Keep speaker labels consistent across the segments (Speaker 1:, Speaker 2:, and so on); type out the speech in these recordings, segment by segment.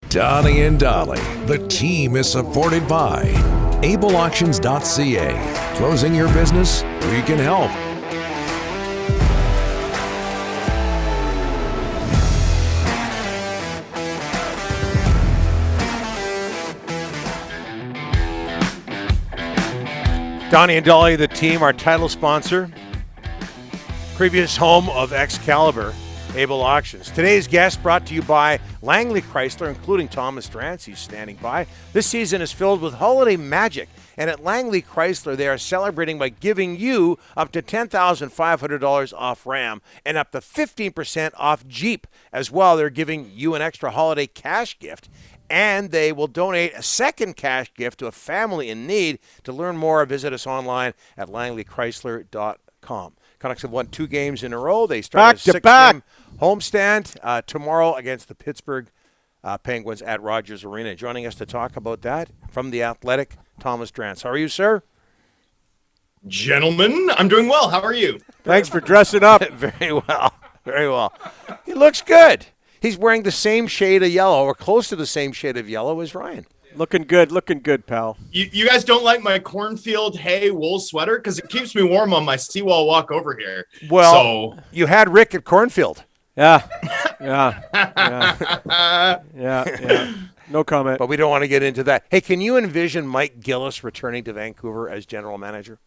Speaker 1: Donnie and Dolly, the team is supported by ableauctions.ca. Closing your business? We can help.
Speaker 2: Donnie and Dolly, the team, our title sponsor, previous home of Excalibur, Able Auctions. Today's guest brought to you by Langley Chrysler, including Thomas Drance. He's standing by. This season is filled with holiday magic, and at Langley Chrysler, they are celebrating by giving you up to $10,500 off Ram and up to 15% off Jeep. As well, they're giving you an extra holiday cash gift, and they will donate a second cash gift to a family in need. To learn more, visit us online at langleychrysler.com. Canucks have won 2 games in a row. They start a 6-game homestand tomorrow against the Pittsburgh Penguins at Rogers Arena. Joining us to talk about that from The Athletic, Thomas Drance. How are you, sir?
Speaker 3: Gentlemen, I'm doing well. How are you?
Speaker 2: Thanks for dressing up. Very well. Very well. He looks good. He's wearing the same shade of yellow, or close to the same shade of yellow as Ryan.
Speaker 4: Looking good, pal.
Speaker 3: You guys don't like my cornfield hay wool sweater? Because it keeps me warm on my seawall walk over here.
Speaker 2: Well, you had Rick at Cornfield.
Speaker 4: Yeah. No comment.
Speaker 2: But we don't want to get into that. Hey, can you envision Mike Gillis returning to Vancouver as general manager?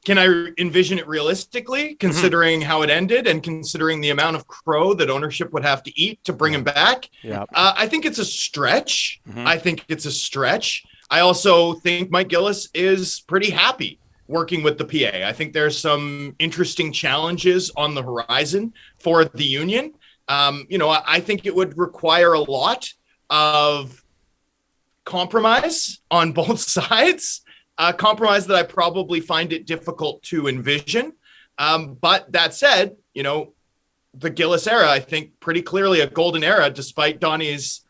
Speaker 3: Can I envision it realistically, considering how it ended and considering the amount of crow that ownership would have to eat to bring him back?
Speaker 4: Yeah.
Speaker 3: I think it's a stretch. I also think Mike Gillis is pretty happy working with the PA. I think there's some interesting challenges on the horizon for the union. I think it would require a lot of compromise on both sides. A compromise that I probably find it difficult to envision. But that said, the Gillis era, I think pretty clearly a golden era, despite Donnie's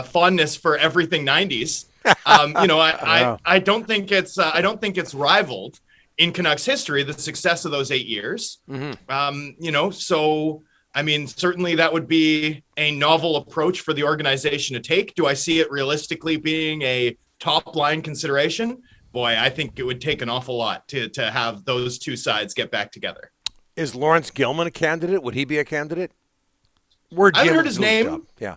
Speaker 3: fondness for everything 90s. I don't think it's rivaled in Canucks history, the success of those 8 years. So I mean, certainly that would be a novel approach for the organization to take. Do I see it realistically being a top line consideration? Boy, I think it would take an awful lot to have those two sides get back together.
Speaker 2: Is Lawrence Gilman a candidate? Would he be a candidate?
Speaker 3: I haven't heard his name.
Speaker 2: Yeah.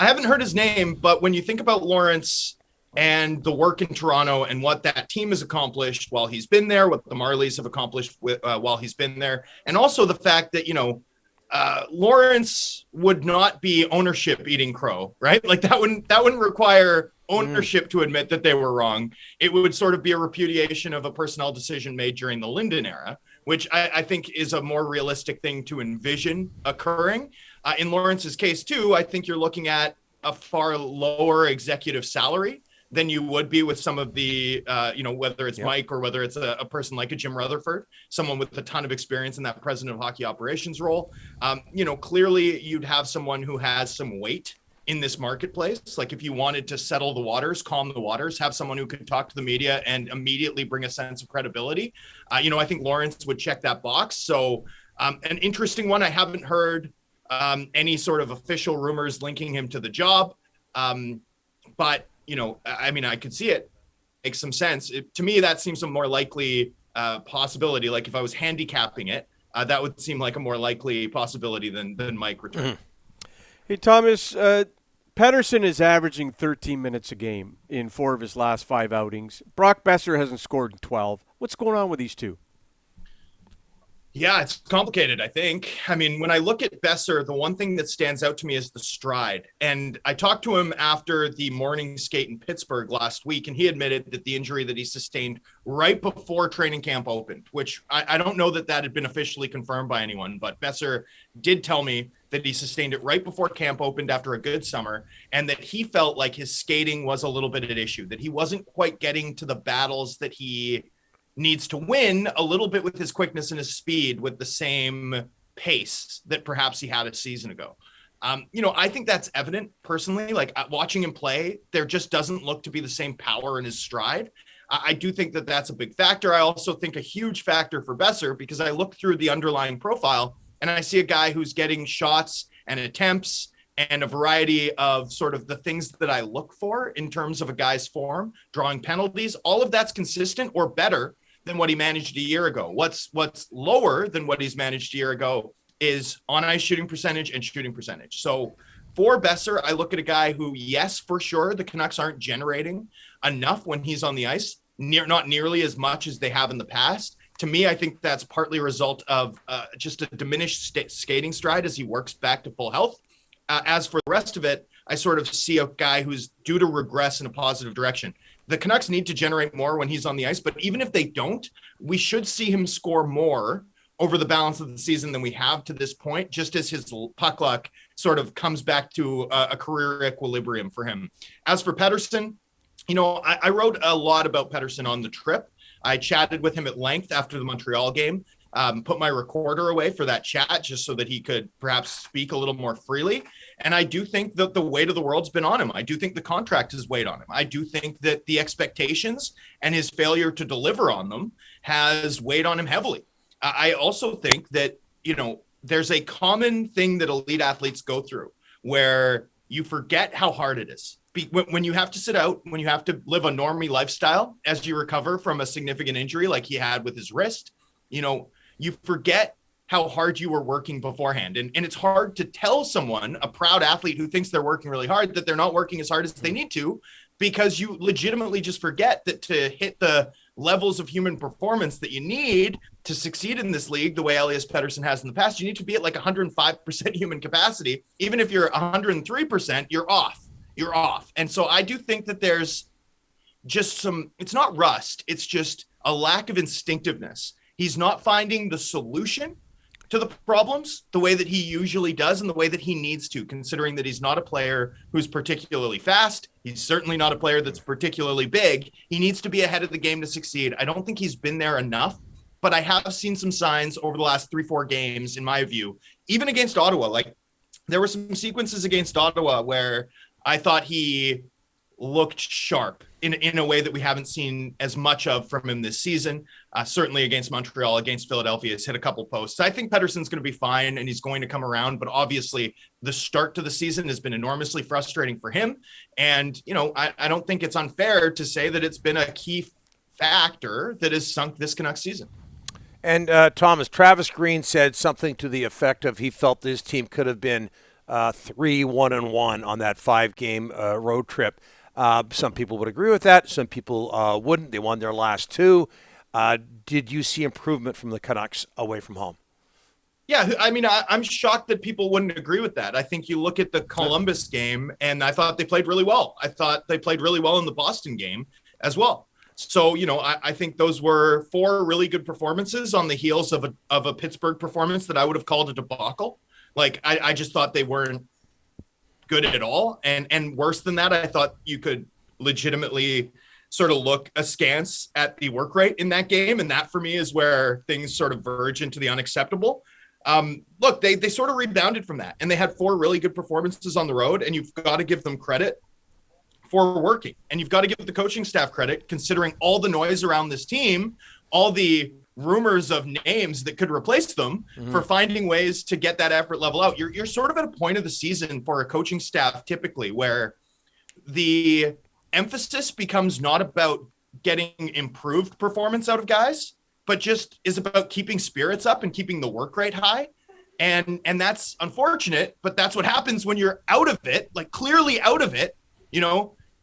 Speaker 3: I haven't heard his name, but when you think about Lawrence and the work in Toronto and what that team has accomplished while he's been there, what the Marlies have accomplished while he's been there, and also the fact that, Lawrence would not be ownership eating crow, right? Like that wouldn't require ownership to admit that they were wrong. It would sort of be a repudiation of a personnel decision made during the Linden era, which I think is a more realistic thing to envision occurring. In Lawrence's case too, I think you're looking at a far lower executive salary than you would be with some of the, whether it's Mike or whether it's a person like a Jim Rutherford, someone with a ton of experience in that president of hockey operations role. Clearly you'd have someone who has some weight in this marketplace. Like if you wanted to settle the waters, calm the waters, have someone who could talk to the media and immediately bring a sense of credibility. I think Lawrence would check that box. So an interesting one. I haven't heard any sort of official rumors linking him to the job. But I could see it makes some sense. To me, that seems a more likely possibility. Like if I was handicapping it, that would seem like a more likely possibility than Mike returning.
Speaker 4: Hey, Thomas, Pettersson is averaging 13 minutes a game in 4 of his last 5 outings. Brock Besser hasn't scored in 12. What's going on with these two?
Speaker 3: Yeah, it's complicated, I think. I mean, when I look at Besser, the one thing that stands out to me is the stride. And I talked to him after the morning skate in Pittsburgh last week, and he admitted that the injury that he sustained right before training camp opened, which I don't know that had been officially confirmed by anyone, but Besser did tell me that he sustained it right before camp opened after a good summer, and that he felt like his skating was a little bit at issue, that he wasn't quite getting to the battles that he needs to win a little bit with his quickness and his speed with the same pace that perhaps he had a season ago. I think that's evident personally, like watching him play, there just doesn't look to be the same power in his stride. I do think that that's a big factor. I also think a huge factor for Besser, because I look through the underlying profile and I see a guy who's getting shots and attempts and a variety of sort of the things that I look for in terms of a guy's form, drawing penalties, all of that's consistent or better than what he managed a year ago. What's lower than what he's managed a year ago is on ice shooting percentage and shooting percentage. So for Besser, I look at a guy who, yes, for sure, the Canucks aren't generating enough when he's on the ice, not nearly as much as they have in the past. To me, I think that's partly a result of just a diminished skating stride as he works back to full health. As for the rest of it, I sort of see a guy who's due to regress in a positive direction. The Canucks need to generate more when he's on the ice, but even if they don't, we should see him score more over the balance of the season than we have to this point, just as his puck luck sort of comes back to a career equilibrium for him. As for Pettersson, I wrote a lot about Pettersson on the trip. I chatted with him at length after the Montreal game, put my recorder away for that chat just so that he could perhaps speak a little more freely. And I do think that the weight of the world's been on him. I do think the contract has weighed on him. I do think that the expectations and his failure to deliver on them has weighed on him heavily. I also think that, there's a common thing that elite athletes go through where you forget how hard it is. When you have to sit out, when you have to live a normie lifestyle as you recover from a significant injury like he had with his wrist, you forget how hard you were working beforehand. And it's hard to tell someone, a proud athlete who thinks they're working really hard, that they're not working as hard as they need to, because you legitimately just forget that to hit the levels of human performance that you need to succeed in this league, the way Elias Pettersson has in the past, you need to be at like 105% human capacity. Even if you're 103%, you're off. And so I do think that there's just it's not rust, it's just a lack of instinctiveness. He's not finding the solution to the problems the way that he usually does and the way that he needs to, considering that he's not a player who's particularly fast. He's certainly not a player that's particularly big. He needs to be ahead of the game to succeed. I don't think he's been there enough, but I have seen some signs over the last 3-4 games, in my view, even against Ottawa. Like, there were some sequences against Ottawa where I thought he looked sharp in a way that we haven't seen as much of from him this season. Certainly against Montreal, against Philadelphia, has hit a couple posts. I think Pettersson's going to be fine and he's going to come around, but obviously the start to the season has been enormously frustrating for him. And, I don't think it's unfair to say that it's been a key factor that has sunk this Canucks season.
Speaker 2: And Thomas, Travis Green said something to the effect of he felt this team could have been 3-1-1 on that 5-game road trip. Some people would agree with that. Some people wouldn't. They won their last 2. Did you see improvement from the Canucks away from home?
Speaker 3: Yeah, I mean, I'm shocked that people wouldn't agree with that. I think you look at the Columbus game, and I thought they played really well. I thought they played really well in the Boston game as well. So, I think those were 4 really good performances on the heels of a Pittsburgh performance that I would have called a debacle. Like, I just thought they weren't good at all. And worse than that, I thought you could legitimately sort of look askance at the work rate in that game. And that for me is where things sort of verge into the unacceptable. Look, they sort of rebounded from that, and they had 4 really good performances on the road, and you've got to give them credit for working. And you've got to give the coaching staff credit, considering all the noise around this team, all the rumors of names that could replace them, for finding ways to get that effort level out. You're sort of at a point of the season for a coaching staff typically where the emphasis becomes not about getting improved performance out of guys, but just is about keeping spirits up and keeping the work rate high. And that's unfortunate, but that's what happens when you're out of it, like clearly out of it,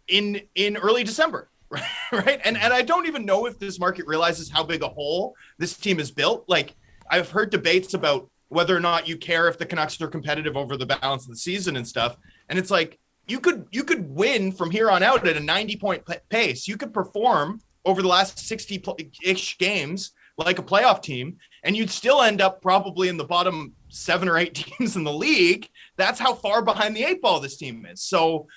Speaker 3: in early December. Right. And I don't even know if this market realizes how big a hole this team is built. Like, I've heard debates about whether or not you care if the Canucks are competitive over the balance of the season and stuff. And it's like, you could win from here on out at a 90-point pace. You could perform over the last 60-ish games like a playoff team, and you'd still end up probably in the bottom 7 or 8 teams in the league. That's how far behind the 8 ball this team is. So,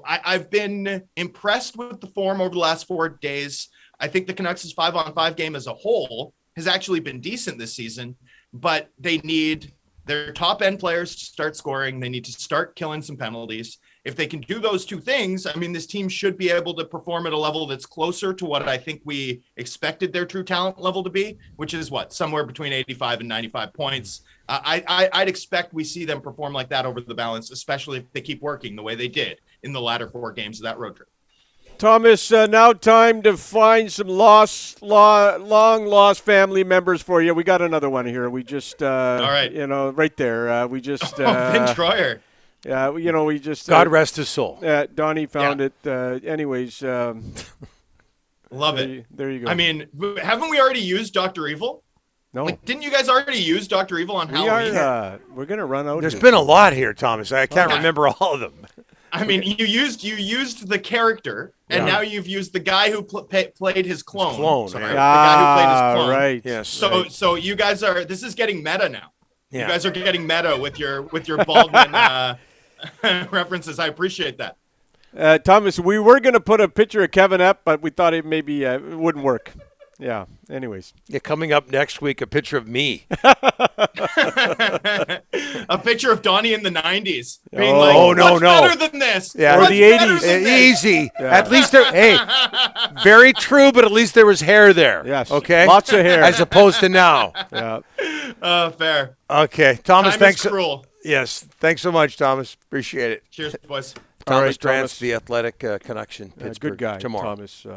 Speaker 3: I've been impressed with the form over the last 4 days. I think the Canucks' 5-on-5 game as a whole has actually been decent this season, but they need their top end players to start scoring. They need to start killing some penalties. If they can do those two things, I mean, this team should be able to perform at a level that's closer to what I think we expected their true talent level to be, which is somewhere between 85 and 95 points. I'd expect we see them perform like that over the balance, especially if they keep working the way they did in the latter 4 games of that road trip.
Speaker 4: Thomas, now time to find some long lost family members for you. We got another one here. We just,
Speaker 3: all right,
Speaker 4: right there. We just,
Speaker 3: Vin Troyer.
Speaker 4: Yeah, we just.
Speaker 2: God rest his soul.
Speaker 4: Donnie found it. Anyways,
Speaker 3: love it.
Speaker 4: There you go.
Speaker 3: I mean, haven't we already used Dr. Evil?
Speaker 4: No.
Speaker 3: Didn't you guys already use Dr. Evil on Halloween?
Speaker 4: We're gonna run out.
Speaker 2: There's been a lot here, Thomas. I can't remember all of them.
Speaker 3: I mean, you used the character, and now you've used the guy who played his clone.
Speaker 2: Sorry,
Speaker 3: the guy who played his clone.
Speaker 4: Right.
Speaker 2: Yes.
Speaker 3: So you guys this is getting meta now.
Speaker 2: Yeah.
Speaker 3: You guys are getting meta with your Baldwin references. I appreciate that.
Speaker 4: Thomas, we were gonna put a picture of Kevin up, but we thought it maybe it wouldn't work. Yeah. Anyways.
Speaker 2: Yeah, coming up next week, a picture of me.
Speaker 3: A picture of Donnie in the 90s. Being
Speaker 2: no.
Speaker 3: better than this?
Speaker 2: Yeah.
Speaker 4: Or the 80s.
Speaker 2: Easy. Yeah. At least very true, but at least there was hair there.
Speaker 4: Yes.
Speaker 2: Okay.
Speaker 4: Lots of hair.
Speaker 2: As opposed to now.
Speaker 3: Yeah. Fair.
Speaker 2: Okay. Thomas,
Speaker 3: Time
Speaker 2: thanks.
Speaker 3: is cruel.
Speaker 2: Yes. Thanks so much, Thomas. Appreciate it.
Speaker 3: Cheers, boys.
Speaker 2: Thomas
Speaker 4: All right,
Speaker 2: Drance,
Speaker 4: Thomas.
Speaker 2: The Athletic Connection, Pittsburgh.
Speaker 4: Good guy,
Speaker 2: tomorrow.
Speaker 4: Thomas.